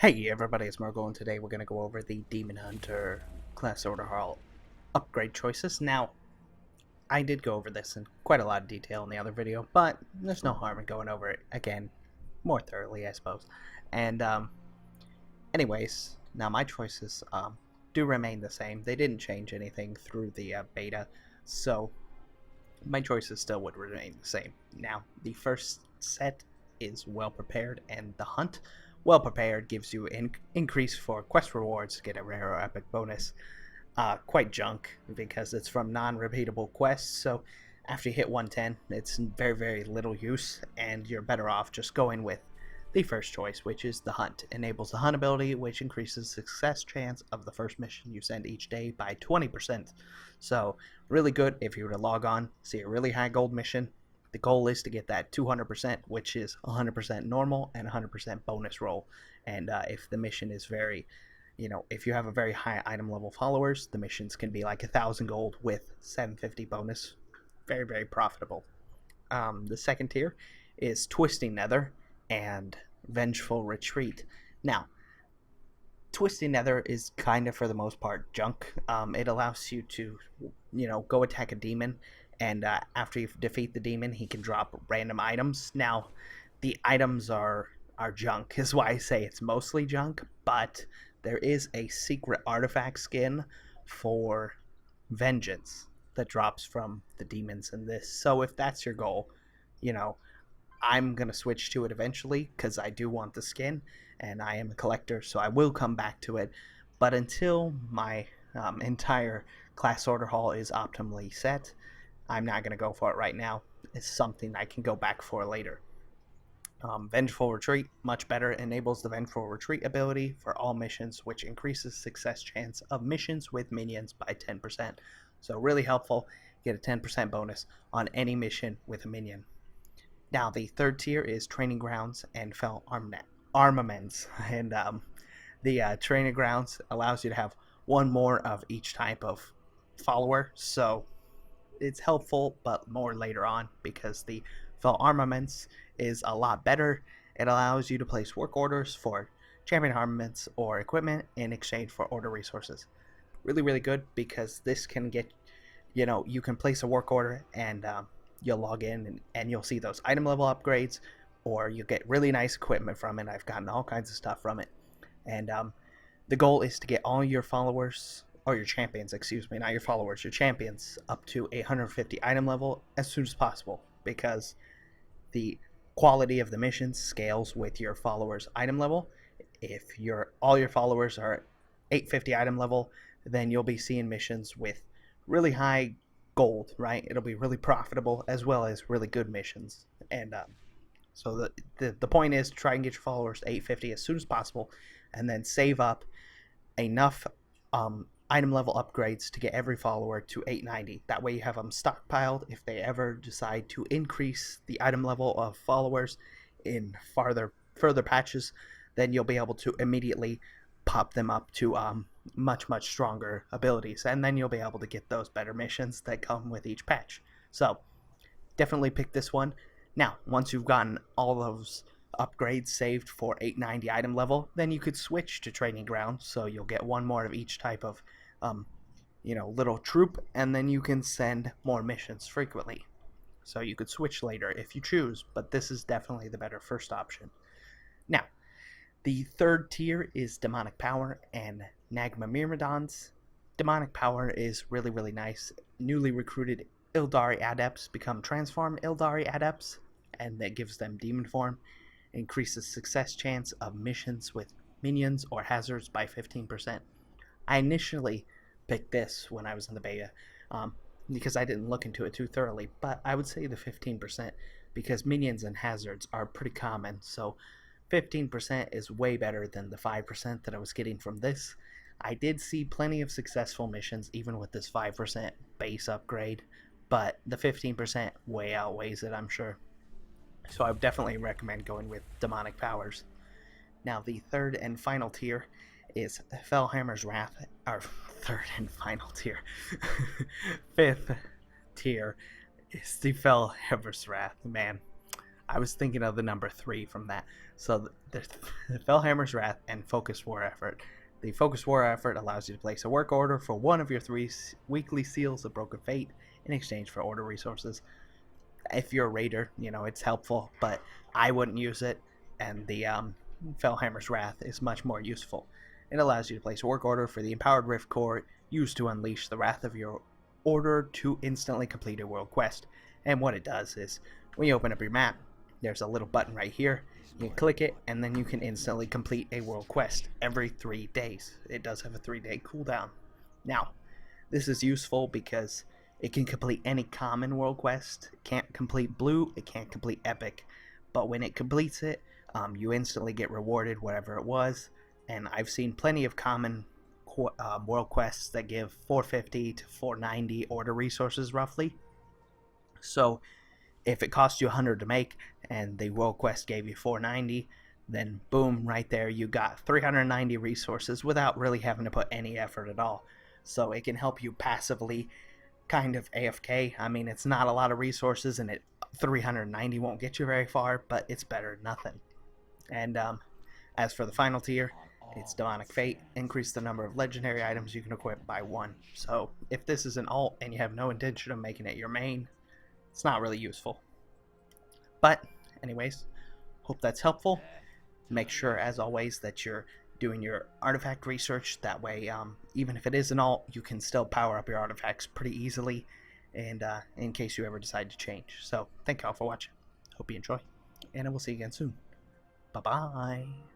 Hey everybody, it's Margo, and today we're going to go over the Demon Hunter class order hall upgrade choices. Now, I did go over this in quite a lot of detail in the other video, but there's no harm in going over it again more thoroughly, I suppose. And anyways, now my choices do remain the same. They didn't change anything through the beta, so my choices still would remain the same. Now, the first set is Well Prepared, and the Hunt. Well Prepared gives you an increase for quest rewards to get a rare or epic bonus. Quite junk because it's from non-repeatable quests, so after you hit 110, it's very, very little use, and you're better off just going with the first choice, which is the Hunt. Enables the Hunt ability, which increases success chance of the first mission you send each day by 20%. So, really good if you were to log on, see a really high gold mission. The goal is to get that 200%, which is 100% normal and 100% bonus roll. And if the mission is very, if you have a very high item level followers, the missions can be like 1,000 gold with 750 bonus. Very, very profitable. The second tier is Twisting Nether and Vengeful Retreat. Now, Twisting Nether is kind of, for the most part, junk. It allows you to, go attack a demon, and after you defeat the demon, he can drop random items. Now, the items are junk, is why I say it's mostly junk, but there is a secret artifact skin for vengeance that drops from the demons in this. So if that's your goal, you know, I'm going to switch to it eventually because I do want the skin and I am a collector, so I will come back to it. But until my entire class order hall is optimally set, I'm not going to go for it right now. It's something I can go back for later. Vengeful Retreat, much better, enables the Vengeful Retreat ability for all missions, which increases success chance of missions with minions by 10%. So really helpful, get a 10% bonus on any mission with a minion. Now, the third tier is Training Grounds and Fell Armaments. And the Training Grounds allows you to have one more of each type of follower. So it's helpful, but more later on, because the Fell Armaments is a lot better. It allows you to place work orders for champion armaments or equipment in exchange for order resources. Really, really good because this can get, you can place a work order and you'll log in and you'll see those item level upgrades, or you get really nice equipment from it. I've gotten all kinds of stuff from it. And the goal is to get all your followers, or your champions, excuse me, not your followers, your champions, up to 150 item level as soon as possible, because the quality of the missions scales with your followers' item level. If all your followers are 850 item level, then you'll be seeing missions with really high gold, right? It'll be really profitable as well as really good missions. And so the point is to try and get your followers to 850 as soon as possible, and then save up enough item level upgrades to get every follower to 890. That way you have them stockpiled if they ever decide to increase the item level of followers in further patches. Then you'll be able to immediately pop them up to much stronger abilities, and then you'll be able to get those better missions that come with each patch. So definitely pick this one. Now, once you've gotten all those upgrades saved for 890 item level, then you could switch to Training Ground, so you'll get one more of each type of little troop, and then you can send more missions frequently. So you could switch later if you choose, but this is definitely the better first option. Now, the third tier is Demonic Power and Nagma Myrmidons. Demonic Power is really, really nice. Newly recruited Ildari Adepts become Transform Ildari Adepts, and that gives them Demon Form. Increases success chance of missions with minions or hazards by 15%. I initially picked this when I was in the beta because I didn't look into it too thoroughly, but I would say the 15% because minions and hazards are pretty common, so 15% is way better than the 5% that I was getting from this. I did see plenty of successful missions even with this 5% base upgrade, but the 15% way outweighs it, I'm sure. So I would definitely recommend going with Demonic Powers. Now, the third and final tier is Fellhammer's Wrath. Our third and final tier. Fifth tier is the Fellhammer's Wrath. Man, I was thinking of the number 3 from that. So there's the Fellhammer's Wrath and Focus War Effort. The Focus War Effort allows you to place a work order for one of your 3 weekly seals of Broken Fate in exchange for order resources. If you're a raider, it's helpful, but I wouldn't use it, and the Fellhammer's Wrath is much more useful. It allows you to place a work order for the Empowered Rift Core used to unleash the wrath of your order to instantly complete a world quest. And what it does is, when you open up your map, there's a little button right here. You click it, and then you can instantly complete a world quest every 3 days. It does have a 3-day cooldown. Now, this is useful because it can complete any common world quest. It can't complete blue, it can't complete epic. But when it completes it, you instantly get rewarded whatever it was. And I've seen plenty of common world quests that give 450 to 490 order resources roughly. So if it cost you 100 to make and the world quest gave you 490, then boom, right there you got 390 resources without really having to put any effort at all. So it can help you passively kind of AFK. I mean, it's not a lot of resources, and 390 won't get you very far, but it's better than nothing. And as for the final tier, it's Demonic Fate. Increase the number of legendary items you can equip by 1. So if this is an alt and you have no intention of making it your main, it's not really useful. But anyways, hope that's helpful. Make sure, as always, that you're doing your artifact research. That way, even if it is an alt, you can still power up your artifacts pretty easily, and in case you ever decide to change. So thank y'all for watching. Hope you enjoy, and I will see you again soon. Bye bye.